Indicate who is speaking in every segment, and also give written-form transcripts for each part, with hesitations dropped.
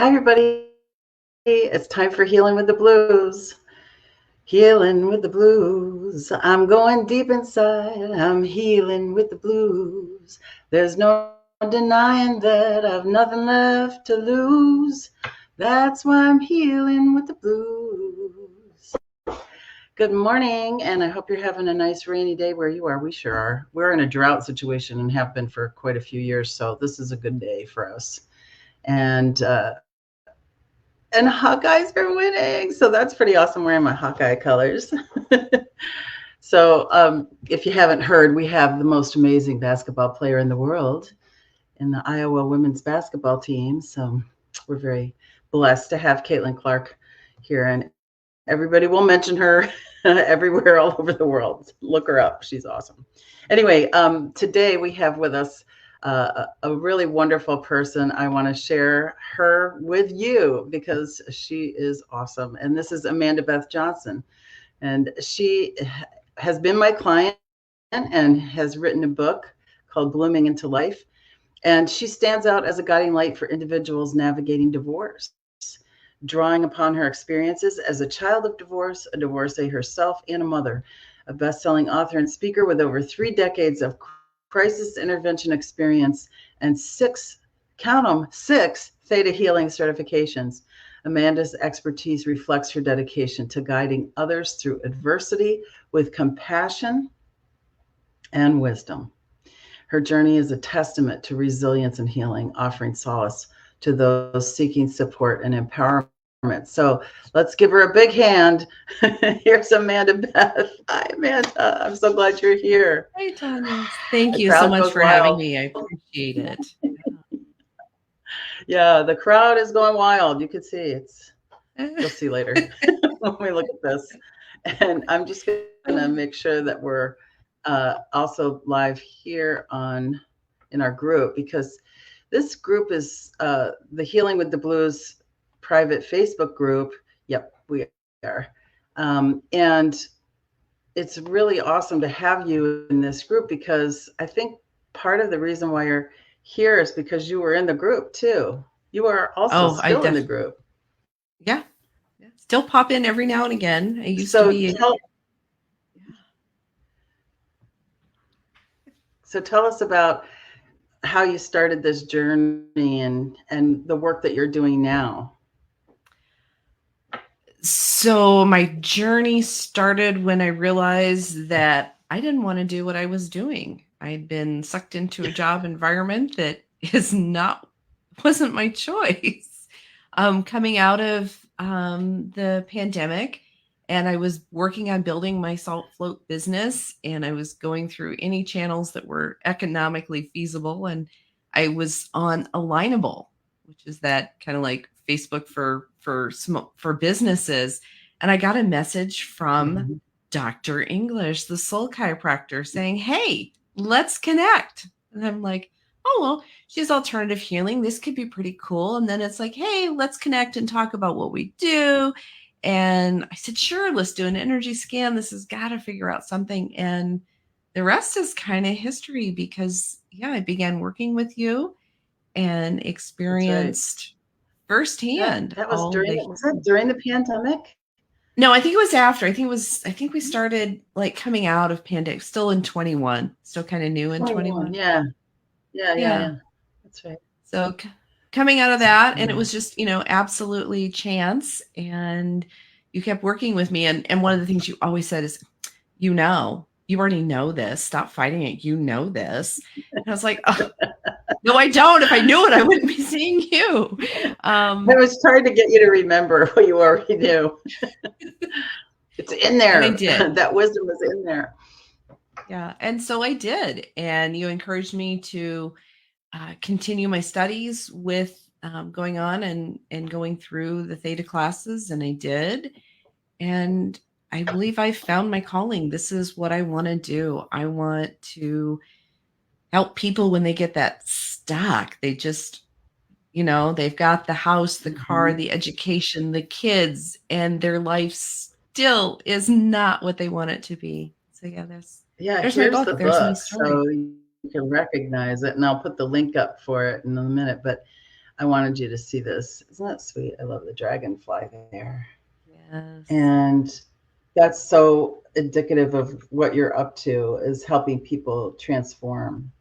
Speaker 1: Hi, everybody. It's time for Healing with the Blues. Healing with the blues. I'm going deep inside. I'm healing with the blues. There's no denying that I've nothing left to lose. That's why I'm healing with the blues. Good morning, and I hope you're having a nice rainy day where you are. We sure are. We're in a drought situation and have been for quite a few years, so this is a good day for us. And Hawkeyes are winning. So that's pretty awesome. Wearing my Hawkeye colors. So if you haven't heard, we have the most amazing basketball player in the world in the Iowa women's basketball team. So we're very blessed to have Caitlin Clark here. And everybody will mention her everywhere all over the world. Look her up. She's awesome. Anyway, today we have with us a really wonderful person. I want to share her with you because she is awesome. And this is Amanda Beth Johnson. And she has been my client and has written a book called Blooming into Life. And she stands out as a guiding light for individuals navigating divorce, drawing upon her experiences as a child of divorce, a divorcee herself, and a mother, a best-selling author and speaker with over 3 decades of crisis intervention experience and 6 Theta Healing certifications. Amanda's expertise reflects her dedication to guiding others through adversity with compassion and wisdom. Her journey is a testament to resilience and healing, offering solace to those seeking support and empowerment. So let's give her a big hand. Here's Amanda Beth. Hi, Amanda. I'm so glad you're here.
Speaker 2: Hi, Tanya. Thank you so much for having me. I appreciate it.
Speaker 1: Yeah, the crowd is going wild. You can see it's, you'll see later when we look at this. And I'm just going to make sure that we're also live here in our group, because this group is the Healing with the Blues private Facebook group. Yep, we are. And it's really awesome to have you in this group, because I think part of the reason why you're here is because you were in the group too. You are also still in the group.
Speaker 2: Yeah. Still pop in every now and again. I used to be.
Speaker 1: So tell us about how you started this journey and the work that you're doing now.
Speaker 2: So my journey started when I realized that I didn't want to do what I was doing. I'd been sucked into a job environment that wasn't my choice. Coming out of the pandemic, and I was working on building my salt float business, and I was going through any channels that were economically feasible, and I was on Alignable, which is that kind of like Facebook for businesses. And I got a message from Dr. English, the Soul Chiropractor, saying, "Hey, let's connect." And I'm like, "Oh, well, she's alternative healing. This could be pretty cool." And then it's like, "Hey, let's connect and talk about what we do." And I said, "Sure, let's do an energy scan. This has got to figure out something." And the rest is kind of history, because I began working with you and experienced firsthand.
Speaker 1: That was during the pandemic?
Speaker 2: No, I think it was after. I think we started like coming out of pandemic, still in 21, still kind of new in 21.
Speaker 1: Yeah. That's right.
Speaker 2: So coming out of that, and it was just, absolutely chance. And you kept working with me. And one of the things you always said is, you already know this. Stop fighting it. You know this. And I was like, oh, no, I don't. If I knew it, I wouldn't be seeing you.
Speaker 1: I was trying to get you to remember what you already knew. It's in there.
Speaker 2: And I did.
Speaker 1: That wisdom is in there.
Speaker 2: Yeah. And so I did. And you encouraged me to continue my studies with going on and going through the Theta classes. And I did. And I believe I found my calling. This is what I want to do. I want to help people when they get that stuck. They just, they've got the house, the car, the education, the kids, and their life still is not what they want it to be. So
Speaker 1: here's my book. There's my story. So you can recognize it, and I'll put the link up for it in a minute. But I wanted you to see this. Isn't that sweet? I love the dragonfly there.
Speaker 2: Yes.
Speaker 1: And that's so indicative of what you're up to, is helping people transform.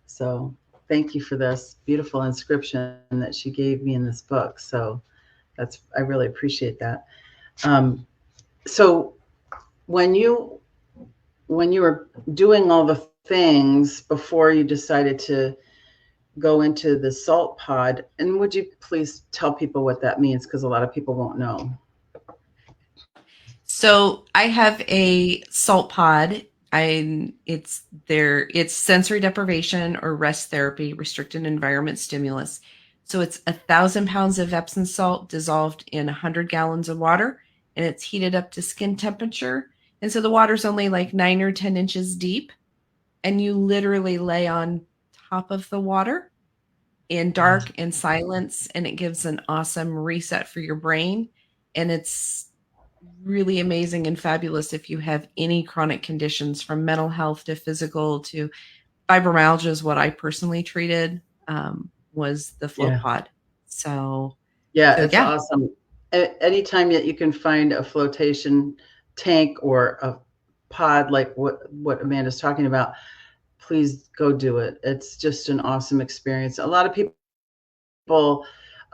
Speaker 1: So thank you for this beautiful inscription that she gave me in this book. So I really appreciate that. Um, so when you when you were doing all the things before you decided to go into the salt pod, and would you please tell people what that means, because a lot of people won't know.
Speaker 2: So I have a salt pod. It's sensory deprivation or rest therapy, restricted environment stimulus. So it's 1,000 pounds of Epsom salt dissolved in 100 gallons of water, and it's heated up to skin temperature. And so the water's only like 9 or 10 inches deep, and you literally lay on top of the water in dark and silence, and it gives an awesome reset for your brain. And it's really amazing and fabulous if you have any chronic conditions, from mental health to physical to fibromyalgia is what I personally treated, was the float
Speaker 1: Yeah.
Speaker 2: pod. So,
Speaker 1: Yeah,
Speaker 2: so
Speaker 1: it's
Speaker 2: yeah,
Speaker 1: awesome. Anytime that you can find a flotation tank or a pod like what Amanda's talking about, please go do it. It's just an awesome experience. A lot of people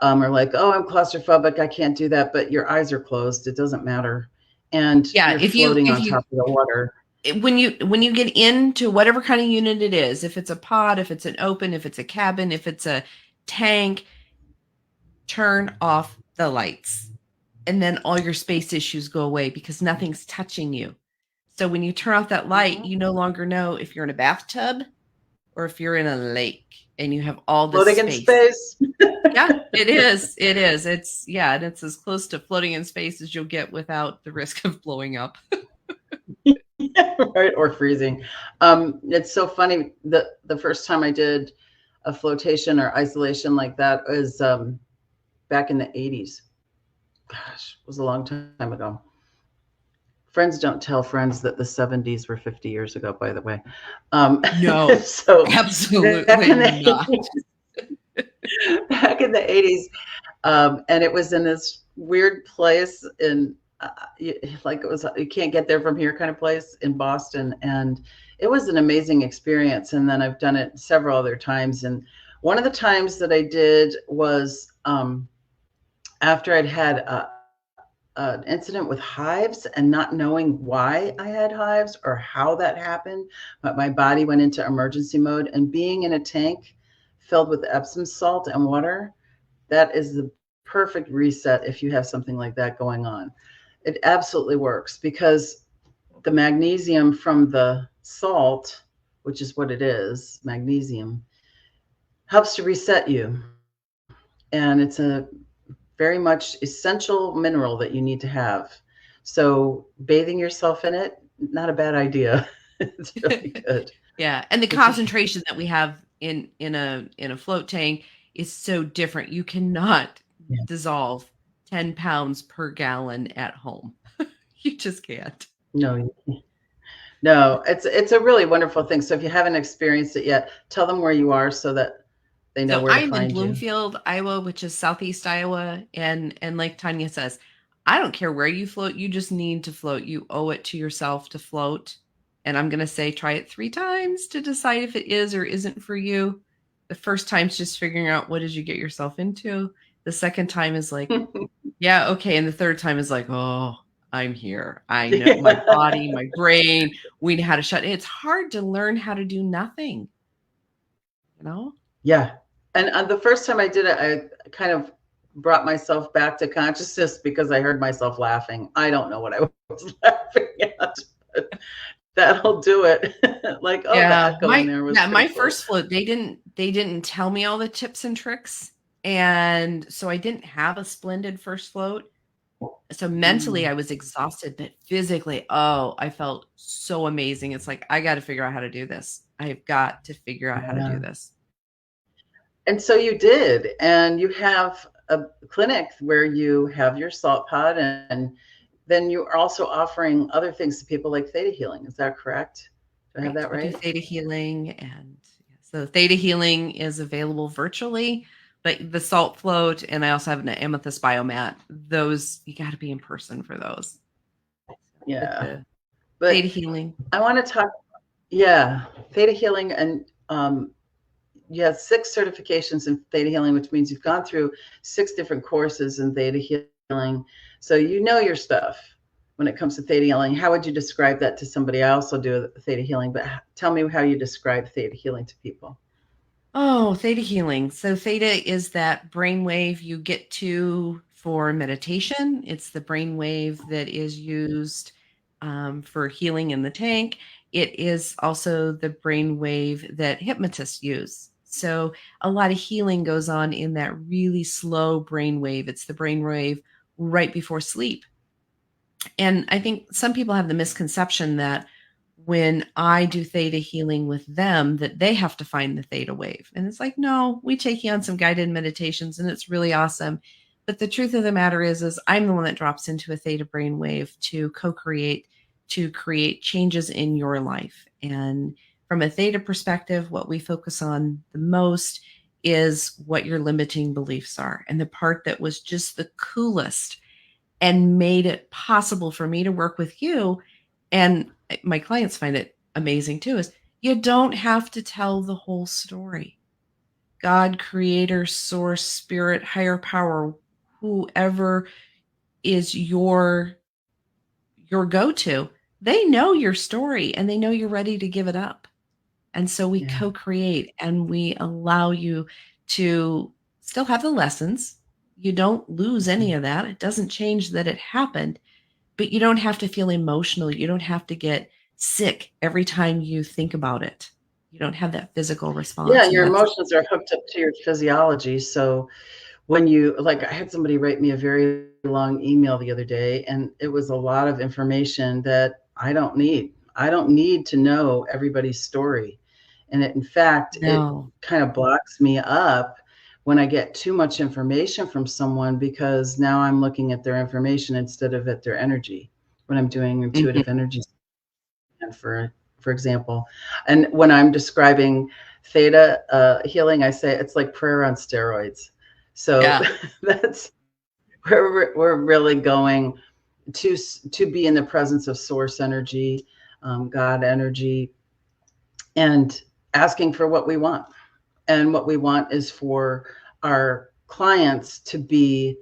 Speaker 1: are like, "Oh, I'm claustrophobic. I can't do that," but your eyes are closed. It doesn't matter, and you're
Speaker 2: yeah.
Speaker 1: floating on
Speaker 2: If
Speaker 1: top
Speaker 2: you
Speaker 1: of the water.
Speaker 2: when you get into whatever kind of unit it is, if it's a pod, if it's an open, if it's a cabin, if it's a tank, turn off the lights, and then all your space issues go away because nothing's touching you. So when you turn off that light, you no longer know if you're in a bathtub or if you're in a lake and you have all this
Speaker 1: Floating in
Speaker 2: space.
Speaker 1: space.
Speaker 2: Yeah, it is. It is. It's yeah, and it's as close to floating in space as you'll get without the risk of blowing up.
Speaker 1: Right, or freezing. It's so funny. The first time I did a flotation or isolation like that was back in the 80s. Gosh, it was a long time ago. Friends don't tell friends that the 70s were 50 years ago, by the way. Um,
Speaker 2: No,
Speaker 1: so back
Speaker 2: absolutely
Speaker 1: in the
Speaker 2: not.
Speaker 1: 80s, back in the 80s, and it was in this weird place in like it was, you can't get there from here kind of place in Boston, and it was an amazing experience. And then I've done it several other times, and one of the times that I did was after I'd had an incident with hives and not knowing why I had hives or how that happened, but my body went into emergency mode. And being in a tank filled with Epsom salt and water, that is the perfect reset if you have something like that going on. It absolutely works because the magnesium from the salt, which is what it is, magnesium, helps to reset you. And it's a very much essential mineral that you need to have. So bathing yourself in it, not a bad idea. It's really good.
Speaker 2: Yeah, and the
Speaker 1: It's just,
Speaker 2: concentration that we have in a float tank is so different. You cannot
Speaker 1: yeah.
Speaker 2: dissolve 10 pounds per gallon at home. You just can't.
Speaker 1: No, no, it's a really wonderful thing. So if you haven't experienced it yet, tell them where you are so that they know
Speaker 2: So
Speaker 1: where to
Speaker 2: I'm in
Speaker 1: find you.
Speaker 2: Bloomfield, Iowa, which is southeast Iowa, and like Tanya says, I don't care where you float, you just need to float. You owe it to yourself to float. And I'm going to say try it 3 times to decide if it is or isn't for you. The first time's just figuring out what did you get yourself into. The second time is like, yeah, okay, and the third time is like, "Oh, I'm here. I know my body, my brain, we know how to shut." It's hard to learn how to do nothing, you know?
Speaker 1: Yeah. And the first time I did it, I kind of brought myself back to consciousness because I heard myself laughing. I don't know what I was laughing at, but that'll do it. Like, oh, the
Speaker 2: Yeah,
Speaker 1: echo in there was
Speaker 2: my
Speaker 1: pretty cool.
Speaker 2: first float, they didn't tell me all the tips and tricks, and so I didn't have a splendid first float. So mentally
Speaker 1: Mm.
Speaker 2: I was exhausted, but physically, oh, I felt so amazing. It's like I got to figure out how to do this. I've got to figure out how to do
Speaker 1: Yeah.
Speaker 2: this.
Speaker 1: And so you did, and you have a clinic where you have your salt pod, and then you are also offering other things to people like theta healing. Is that correct? Do I have
Speaker 2: Right.
Speaker 1: that
Speaker 2: We do
Speaker 1: right?
Speaker 2: theta healing, and so theta healing is available virtually, But the salt float, and I also have an amethyst biomat. Those, you got to be in person for those. But
Speaker 1: Yeah.
Speaker 2: the theta
Speaker 1: But
Speaker 2: healing.
Speaker 1: I want to talk, yeah, theta healing. And you have 6 certifications in theta healing, which means you've gone through 6 different courses in theta healing. So you know your stuff when it comes to theta healing. How would you describe that to somebody? I also do theta healing, but tell me how you describe theta healing to people.
Speaker 2: Oh, theta healing. So theta is that brainwave you get to for meditation. It's the brainwave that is used for healing in the tank. It is also the brainwave that hypnotists use. So a lot of healing goes on in that really slow brainwave. It's the brainwave right before sleep. And I think some people have the misconception that when I do theta healing with them, that they have to find the theta wave. And it's like, no, we take you on some guided meditations and it's really awesome. But the truth of the matter is I'm the one that drops into a theta brain wave to co-create, to create changes in your life. And from a theta perspective, what we focus on the most is what your limiting beliefs are. And the part that was just the coolest and made it possible for me to work with you, and my clients find it amazing too, is you don't have to tell the whole story. God, creator, source, spirit, higher power, whoever is your go-to, they know your story and they know you're ready to give it up. And so we
Speaker 1: Yeah.
Speaker 2: co-create and we allow you to still have the lessons. You don't lose any of that. It doesn't change that it happened, but you don't have to feel emotional. You don't have to get sick every time you think about it. You don't have that physical
Speaker 1: Yeah,
Speaker 2: response. And
Speaker 1: your
Speaker 2: that's,
Speaker 1: emotions are hooked up to your physiology. So when you, like, I had somebody write me a very long email the other day, and it was a lot of information that I don't need. I don't need to know everybody's story. And in fact, it
Speaker 2: no.
Speaker 1: kind of blocks me up when I get too much information from someone, because now I'm looking at their information instead of at their energy when I'm doing intuitive
Speaker 2: Mhm.
Speaker 1: energy scan, for example. And when I'm describing theta healing, I say it's like prayer on steroids. So
Speaker 2: Yeah.
Speaker 1: that's where we're really going to be in the presence of source energy, God energy, and asking for what we want. And what we want is for our clients to be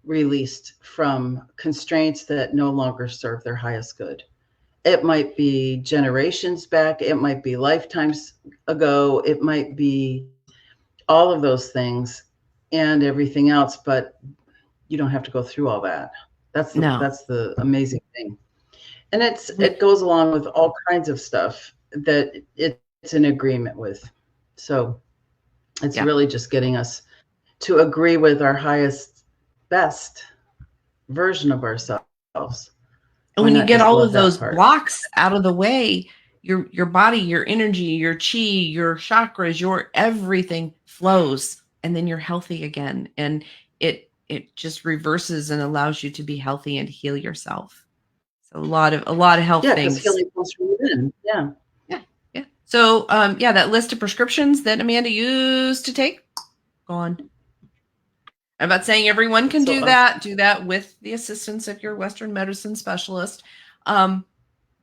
Speaker 1: released from constraints that no longer serve their highest good. It might be generations back, it might be lifetimes ago, it might be all of those things and everything else, but you don't have to go through all that.
Speaker 2: No.
Speaker 1: That's the amazing thing. And
Speaker 2: We,
Speaker 1: it goes along with all kinds of stuff that it's in agreement with. So it's
Speaker 2: yeah.
Speaker 1: really just getting us to agree with our highest, best version of ourselves.
Speaker 2: And
Speaker 1: Why
Speaker 2: when you
Speaker 1: not
Speaker 2: get
Speaker 1: just
Speaker 2: all
Speaker 1: love
Speaker 2: of
Speaker 1: that
Speaker 2: those
Speaker 1: part?
Speaker 2: blocks out of the way, your body, your energy, your chi, your chakras, your everything flows, and then you're healthy again. And it just reverses and allows you to be healthy and heal yourself. So a lot of health
Speaker 1: Yeah, because
Speaker 2: things.
Speaker 1: healing comes from within. Yeah.
Speaker 2: Yeah, yeah. So yeah, that list of prescriptions that Amanda used to take, gone. I'm not saying everyone
Speaker 1: That's
Speaker 2: can
Speaker 1: so
Speaker 2: do
Speaker 1: awesome.
Speaker 2: that. Do that with the assistance of your Western medicine specialist. Um,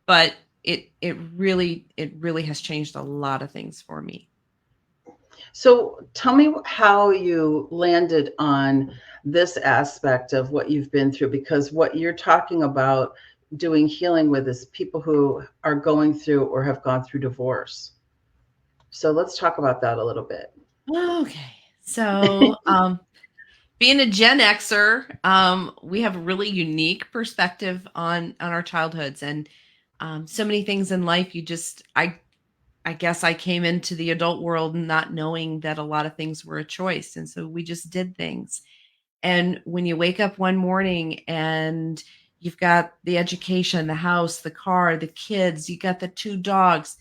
Speaker 2: but it really has changed a lot of things for me.
Speaker 1: So tell me how you landed on this aspect of what you've been through, because what you're talking about doing healing with is people who are going through or have gone through divorce. So let's talk about that a little bit.
Speaker 2: Okay. So being a Gen Xer, we have a really unique perspective on our childhoods and so many things in life. I guess I came into the adult world not knowing that a lot of things were a choice, and so we just did things. And when you wake up one morning and you've got the education, the house, the car, the kids, you got the 2 dogs,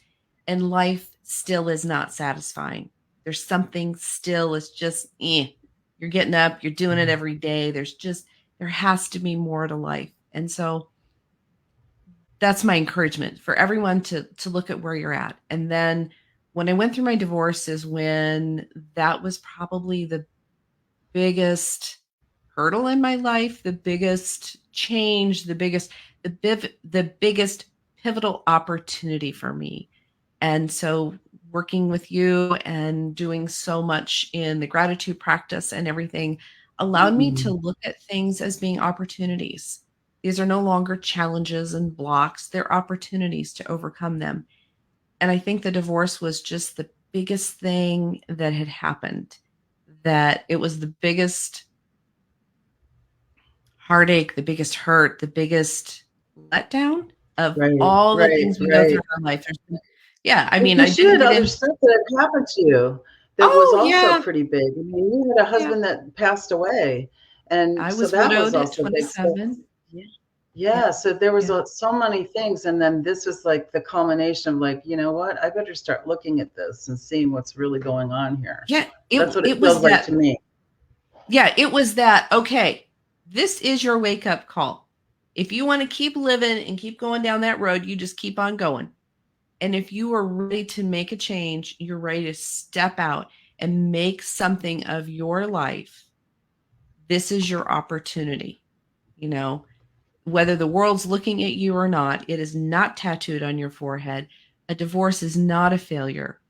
Speaker 2: and life still is not satisfying. There's something still is just You're getting up, you're doing it every day. There has to be more to life. And so that's my encouragement for everyone to look at where you're at and then when I went through my divorce is when that was probably the biggest hurdle in my life, the biggest change, the biggest pivotal opportunity for me. And so working with you and doing so much in the gratitude practice and everything allowed me to
Speaker 1: Mm,
Speaker 2: look at things as being opportunities. These are no longer challenges and blocks, they're opportunities to overcome them. And I think the divorce was just the biggest thing that had happened, that it was the biggest heartache, the biggest hurt, the biggest letdown of
Speaker 1: right,
Speaker 2: all the
Speaker 1: right,
Speaker 2: things we go through
Speaker 1: right.
Speaker 2: in our life. Yeah, I mean, I
Speaker 1: Because you
Speaker 2: didn't
Speaker 1: had
Speaker 2: get
Speaker 1: other
Speaker 2: in.
Speaker 1: stuff that had happened to you that was
Speaker 2: Oh,
Speaker 1: also
Speaker 2: yeah,
Speaker 1: pretty big. I mean, you had a
Speaker 2: yeah.
Speaker 1: husband that passed away, and
Speaker 2: I
Speaker 1: so
Speaker 2: was
Speaker 1: that was
Speaker 2: widowed at
Speaker 1: also big. So
Speaker 2: 27.
Speaker 1: yeah,
Speaker 2: Yeah,
Speaker 1: yeah. So there was
Speaker 2: yeah.
Speaker 1: so many things, and then this was like the culmination of like, you know what? I better start looking at this and seeing what's really going on here.
Speaker 2: Yeah,
Speaker 1: That's what it
Speaker 2: it was
Speaker 1: feels like
Speaker 2: that.
Speaker 1: to me.
Speaker 2: Yeah, it was that, okay, this is your wake-up call. If you wanna keep living and keep going down that road, you just keep on going. And if you are ready to make a change, you're ready to step out and make something of your life, this is your opportunity. You know, whether the world's looking at you or not, it is not tattooed on your forehead. A divorce is not a failure.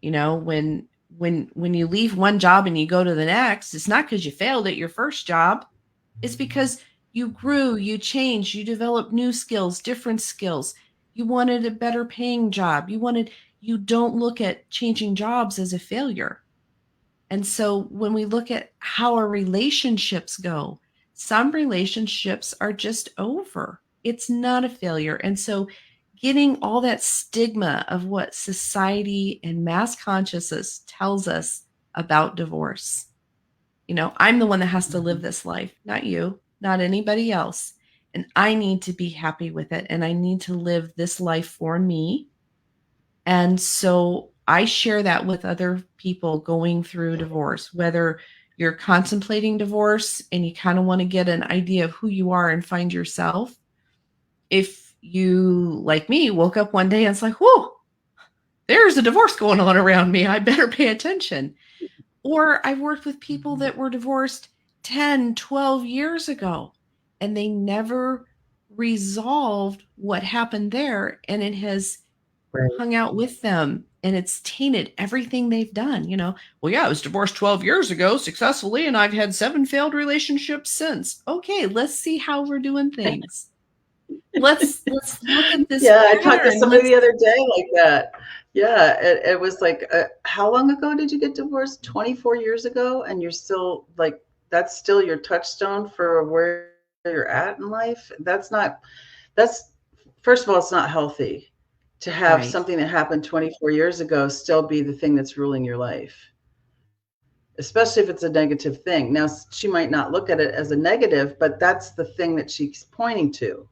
Speaker 2: You know, when you leave one job and you go to the next, it's not because you failed at your first job. It's because you grew, you changed, you developed new skills, different skills. You wanted a better paying job. You don't look at changing jobs as a failure. And so when we look at how our relationships go, some relationships are just over. It's not a failure. And so getting all that stigma of what society and mass consciousness tells us about divorce. I'm the one that has to live
Speaker 1: Mhm.
Speaker 2: this life, not you, not anybody else. And I need to be happy with it. And I need to live this life for me. And so I share that with other people going through divorce, whether you're contemplating divorce and you kind of want to get an idea of who you are and find yourself. If you, like me, woke up one day and it's like, whoa, there's a divorce going on around me. I better pay attention. Or I've worked with people that were divorced 10, 12 years ago and they never resolved what happened there. And it has
Speaker 1: Right.
Speaker 2: hung out with them and it's tainted everything they've done. Well, yeah, I was divorced 12 years ago successfully and I've had 7 failed relationships since. Okay, let's see how we're doing things. Let's look at this
Speaker 1: Yeah, I talked to
Speaker 2: pattern.
Speaker 1: somebody
Speaker 2: Let's
Speaker 1: the other day like that. Yeah, it was like, how long ago did you get divorced? 24 years ago, and you're still like, that's still your touchstone for where you're at in life. That's, first of all, it's not healthy to have
Speaker 2: right.
Speaker 1: something that happened 24 years ago still be the thing that's ruling your life, especially if it's a negative thing. Now, she might not look at it as a negative, but that's the thing that she's pointing to.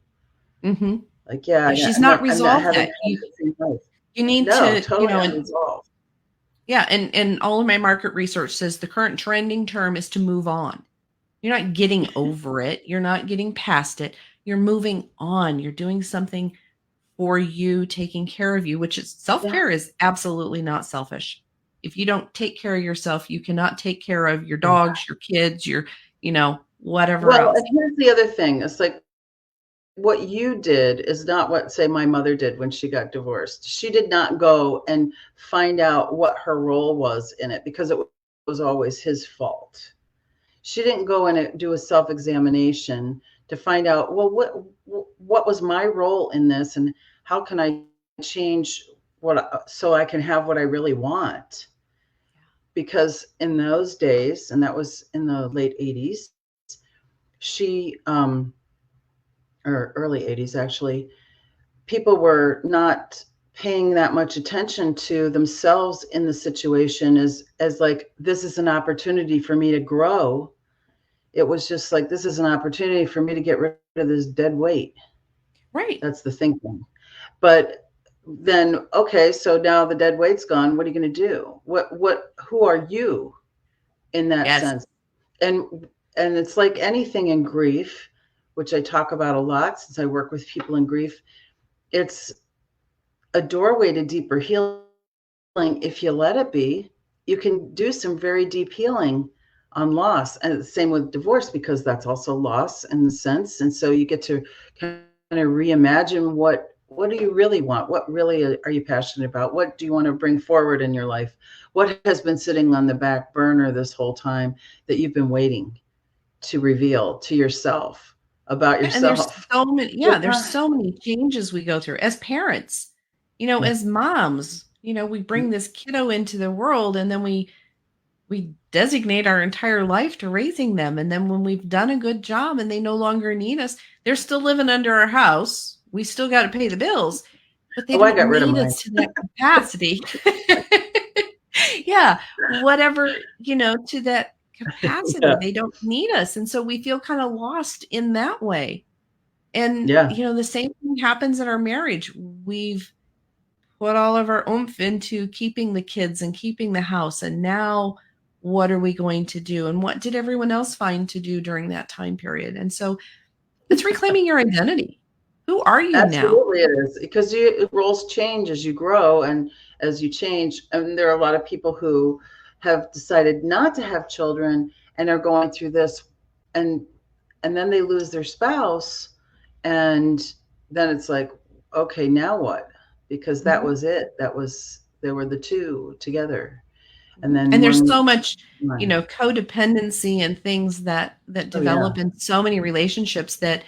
Speaker 2: Mhm.
Speaker 1: Like, yeah,
Speaker 2: Yeah, she's
Speaker 1: I'm
Speaker 2: not
Speaker 1: not
Speaker 2: resolved
Speaker 1: having
Speaker 2: that.
Speaker 1: had the same life.
Speaker 2: You need
Speaker 1: No,
Speaker 2: to,
Speaker 1: totally
Speaker 2: and
Speaker 1: unresolved.
Speaker 2: yeah, and all of my market research says the current trending term is to move on. You're not getting over it. You're not getting past it. You're moving on. You're doing something for you, taking care of you, which is
Speaker 1: Yeah.
Speaker 2: self-care is absolutely not selfish. If you don't take care of yourself, you cannot take care of your
Speaker 1: Yeah.
Speaker 2: dogs, your kids, whatever
Speaker 1: Well,
Speaker 2: else.
Speaker 1: and here's the other thing. It's like what you did is not what, say, my mother did when she got divorced. She did not go and find out what her role was in it because it was always his fault. She didn't go and do a self-examination to find out, well, what was my role in this and how can I change so I can have what I really want? Because in those days, and that was in the late 80s, she or early 80s actually, people were not paying that much attention to themselves in the situation as like, this is an opportunity for me to grow. It was just like, this is an opportunity for me to get rid of this dead weight.
Speaker 2: Right.
Speaker 1: That's the thinking. But then, okay, so now the dead weight's gone. What are you going to do? Who are you in that
Speaker 2: Yes.
Speaker 1: sense? And it's like anything in grief, which I talk about a lot since I work with people in grief. It's a doorway to deeper healing. if you let it be, you can do some very deep healing on loss. And the same with divorce, because that's also loss in a sense. And so you get to kind of reimagine what do you really want? What really are you passionate about? What do you want to bring forward in your life? What has been sitting on the back burner this whole time that you've been waiting to reveal to yourself about
Speaker 2: And there's
Speaker 1: yourself?
Speaker 2: so many, yeah, there's so many changes we go through as parents, as moms, we bring this kiddo into the world, and then we designate our entire life to raising them. And then when we've done a good job and they no longer need us, they're still living under our house. We still got to pay the bills, but they
Speaker 1: Oh, I
Speaker 2: don't
Speaker 1: got rid of
Speaker 2: need
Speaker 1: mine.
Speaker 2: us to that capacity. Yeah, whatever, to that capacity.
Speaker 1: Yeah.
Speaker 2: They don't need us. And so we feel kind of lost in that way. And,
Speaker 1: Yeah.
Speaker 2: the same thing happens in our marriage. We've put all of our oomph into keeping the kids and keeping the house. And now what are we going to do? And what did everyone else find to do during that time period? And so it's reclaiming your identity. Who are you now?
Speaker 1: Absolutely, it is, because roles change as you grow and as you change. And there are a lot of people who have decided not to have children and are going through this, and then they lose their spouse, and then it's like, okay, now what? Because that
Speaker 2: Mhm.
Speaker 1: was it. They were the two together, and then
Speaker 2: And there's
Speaker 1: one.
Speaker 2: so much, codependency and things that
Speaker 1: Oh yeah.
Speaker 2: develop in so many relationships that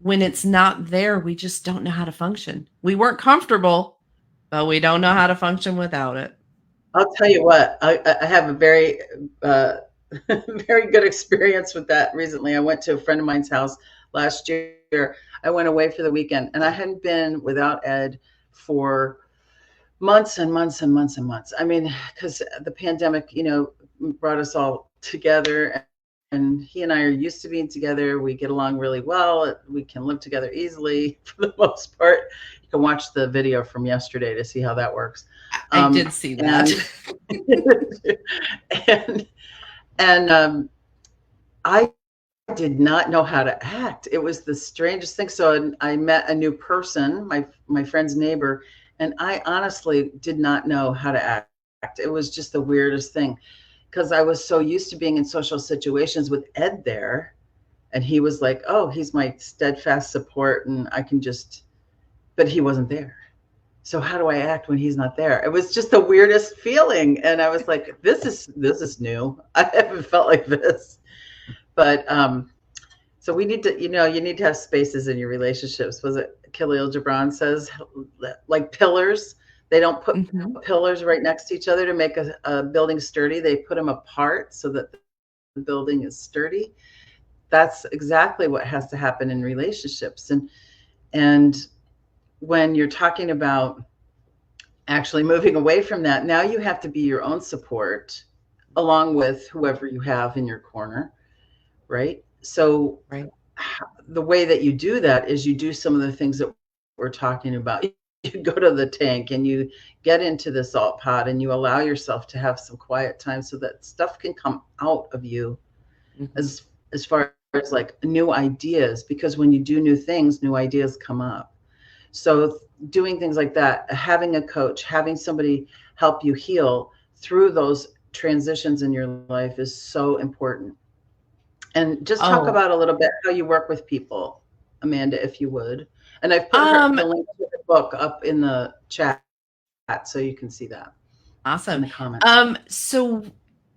Speaker 2: when it's not there, we just don't know how to function. We weren't comfortable, but we don't know how to function without it.
Speaker 1: I'll tell you what, I have a very, uh, very good experience with that recently. I went to a friend of mine's house last year. I went away for the weekend, and I hadn't been without Ed for months and months and months and months. I mean, because the pandemic, brought us all together, and he and I are used to being together. We get along really well. We can live together easily for the most part. You can watch the video from yesterday to see how that works.
Speaker 2: I did see that.
Speaker 1: And and I did not know how to act. It was the strangest thing. So I met a new person, my friend's neighbor, and I honestly did not know how to act. It was just the weirdest thing, because I was so used to being in social situations with Ed there, and he was like, "Oh, he's my steadfast support, and I can just," but he wasn't there. So how do I act when he's not there? It was just the weirdest feeling, and I was like, this is new. I haven't felt like this. But so we need to, you need to have spaces in your relationships. Was it Khalil Gibran says, like pillars? They don't put
Speaker 2: Mhm.
Speaker 1: pillars right next to each other to make a building sturdy. They put them apart so that the building is sturdy. That's exactly what has to happen in relationships. And when you're talking about actually moving away from that, now you have to be your own support along with whoever you have in your corner, right? So
Speaker 2: Right.
Speaker 1: the way that you do that is you do some of the things that we're talking about. You go to the tank and you get into the salt pot and you allow yourself to have some quiet time so that stuff can come out of you,
Speaker 2: Mhm.
Speaker 1: as far as like new ideas, because when you do new things, new ideas come up. So doing things like that, having a coach, having somebody help you heal through those transitions in your life is so important. And just talk
Speaker 2: Oh,
Speaker 1: about a little bit how you work with people, Amanda, if you would. And I've put
Speaker 2: um,
Speaker 1: the link to the book up in the chat so you can see that in
Speaker 2: awesome.
Speaker 1: the comments.
Speaker 2: So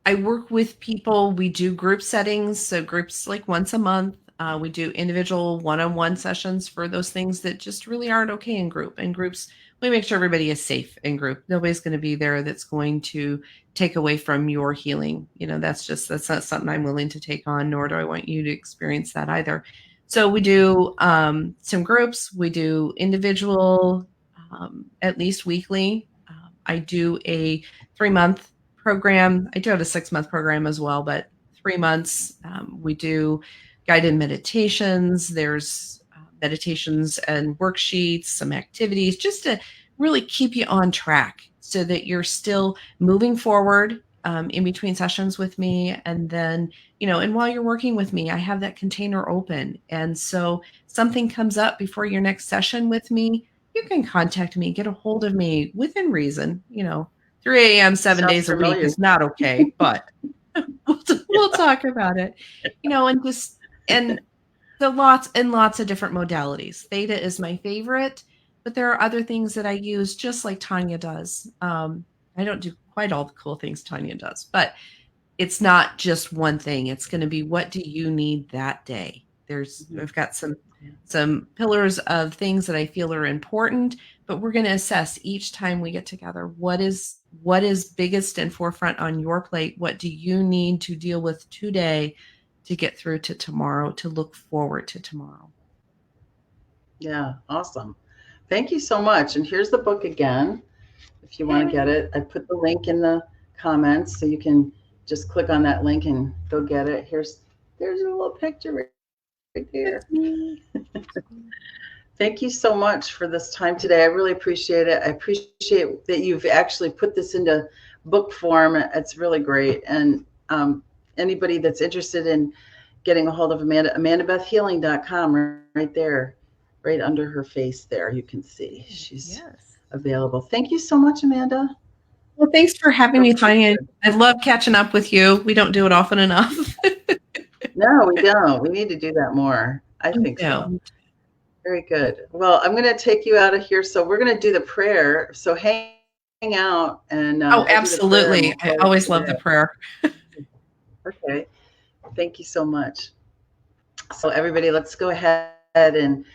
Speaker 2: I work with people. We do group settings, so groups like once a month. We do individual one-on-one sessions for those things that just really aren't okay in group. In groups, we make sure everybody is safe in group. Nobody's going to be there that's going to take away from your healing. That's not something I'm willing to take on, nor do I want you to experience that either. So we do some groups. We do individual, at least weekly. I do a 3-month program. I do have a 6-month program as well, but 3 months. We do guided meditations. There's meditations and worksheets, some activities, just to really keep you on track so that you're still moving forward in between sessions with me. And then, and while you're working with me, I have that container open. And so something comes up before your next session with me, you can contact me, get a hold of me within reason, 3 a.m. 7 days
Speaker 1: Sounds
Speaker 2: a week
Speaker 1: familiar.
Speaker 2: is not okay, but we'll talk about it. And the lots and lots of different modalities. Theta is my favorite, but there are other things that I use just like Tanya does. I don't do quite all the cool things Tanya does, but it's not just one thing. It's going to be, what do you need that day? I've got some pillars of things that I feel are important, but we're going to assess each time we get together, what is biggest and forefront on your plate? What do you need to deal with today to get through to tomorrow, to look forward to tomorrow?
Speaker 1: Yeah, awesome. Thank you so much. And here's the book again, if you want to get it. I put the link in the comments, so you can just click on that link and go get it. There's a little picture right there. Thank you so much for this time today. I really appreciate it. I appreciate that you've actually put this into book form. It's really great. And anybody that's interested in getting a hold of Amanda, AmandaBethHealing.com, right there, right under her face there, you can see she's available. Thank you so much, Amanda.
Speaker 2: Well, thanks for having me, Tanya. I love catching up with you. We don't do it often enough.
Speaker 1: No, we don't. We need to do that more. I think so. Very good. Well, I'm going to take you out of here. So we're going to do the prayer. So hang out and
Speaker 2: oh, absolutely. I always love the prayer.
Speaker 1: Okay. Thank you so much. So everybody, let's go ahead and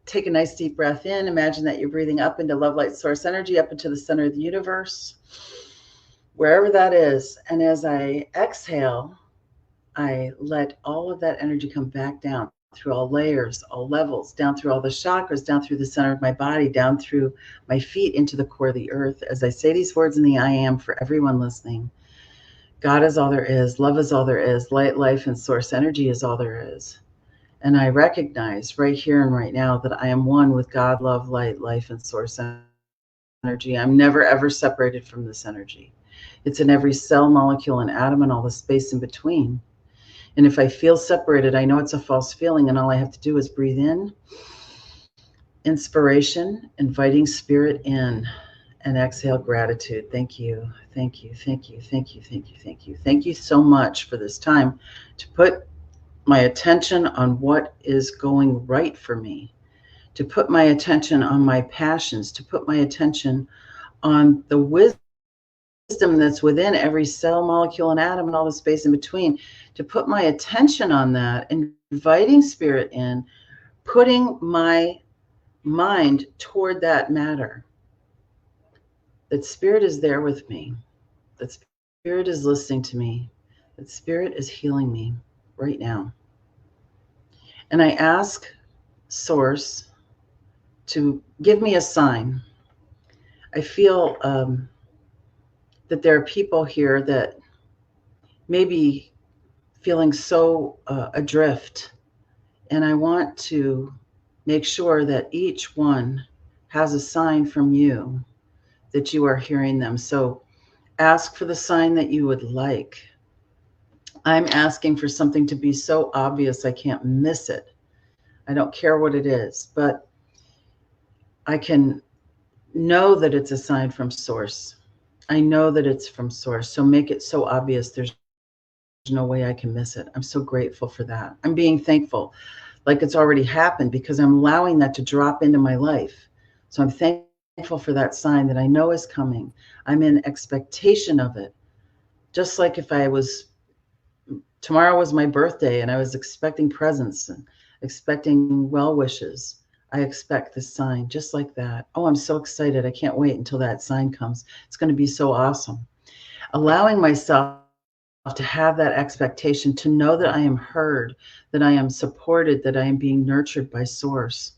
Speaker 1: take a nice deep breath in. Imagine that you're breathing up into love, light, source energy, up into the center of the universe, wherever that is. And as I exhale, I let all of that energy come back down through all layers, all levels, down through all the chakras, down through the center of my body, down through my feet into the core of the earth. As I say these words in the I am for everyone listening, God is all there is. Love is all there is. Light, life, and source energy is all there is. And I recognize right here and right now that I am one with God, love, light, life, and source energy. I'm never, ever separated from this energy. It's in every cell, molecule, and atom, and all the space in between. And if I feel separated, I know it's a false feeling, and all I have to do is breathe in, inspiration, inviting spirit in, and exhale, gratitude. Thank you, thank you, thank you, thank you, thank you, thank you. Thank you so much for this time to put my attention on what is going right for me, to put my attention on my passions, to put my attention on the wisdom that's within every cell, molecule, and atom, and all the space in between, to put my attention on that, inviting spirit in, putting my mind toward that matter. That spirit is there with me. That spirit is listening to me. That spirit is healing me right now. And I ask Source to give me a sign. I feel that there are people here that may be feeling so adrift. And I want to make sure that each one has a sign from you that you are hearing them. So ask for the sign that you would like. I'm asking for something to be so obvious I can't miss it. I don't care what it is, but I can know that it's a sign from Source. I know that it's from Source. So make it so obvious there's no way I can miss it. I'm so grateful for that. I'm being thankful, like it's already happened, because I'm allowing that to drop into my life. So I'm thankful for that sign that I know is coming. I'm in expectation of it. Just like if tomorrow was my birthday and I was expecting presents and expecting well wishes, I expect this sign just like that. Oh, I'm so excited. I can't wait until that sign comes. It's going to be so awesome. Allowing myself to have that expectation, to know that I am heard, that I am supported, that I am being nurtured by Source,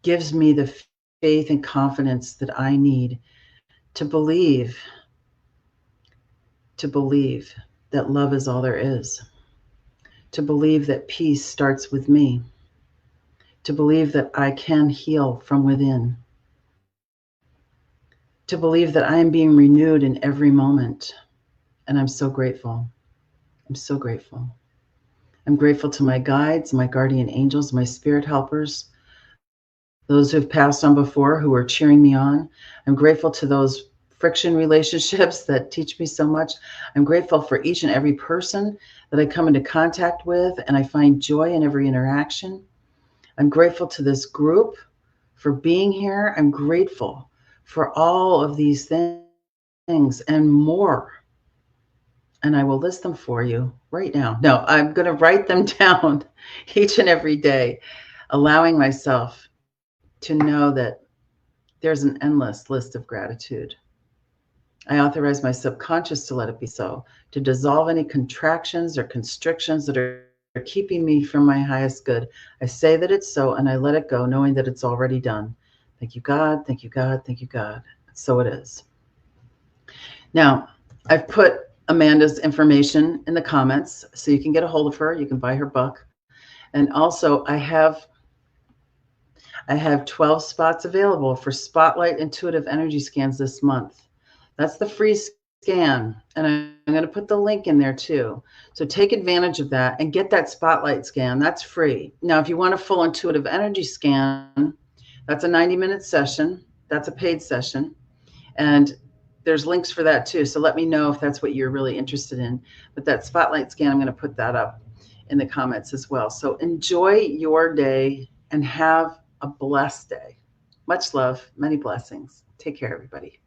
Speaker 1: gives me the faith and confidence that I need to believe that love is all there is, to believe that peace starts with me, to believe that I can heal from within, to believe that I am being renewed in every moment. And I'm so grateful. I'm so grateful. I'm grateful to my guides, my guardian angels, my spirit helpers, those who've passed on before who are cheering me on. I'm grateful to those friction relationships that teach me so much. I'm grateful for each and every person that I come into contact with, and I find joy in every interaction. I'm grateful to this group for being here. I'm grateful for all of these things and more. And I will list them for you right now. No, I'm going to write them down each and every day, allowing myself to know that there's an endless list of gratitude. I authorize my subconscious to let it be so, to dissolve any contractions or constrictions that are keeping me from my highest good. I say that it's so and I let it go, knowing that it's already done. Thank you, God. Thank you, God. Thank you, God. So it is. Now, I've put Amanda's information in the comments so you can get a hold of her. You can buy her book. And also, I have 12 spots available for Spotlight Intuitive Energy Scans this month. That's the free scan. And I'm going to put the link in there too. So take advantage of that and get that Spotlight scan. That's free. Now, if you want a full intuitive energy scan, that's a 90-minute session. That's a paid session. And there's links for that too. So let me know if that's what you're really interested in. But that Spotlight scan, I'm going to put that up in the comments as well. So enjoy your day and have a blessed day. Much love, many blessings. Take care, everybody.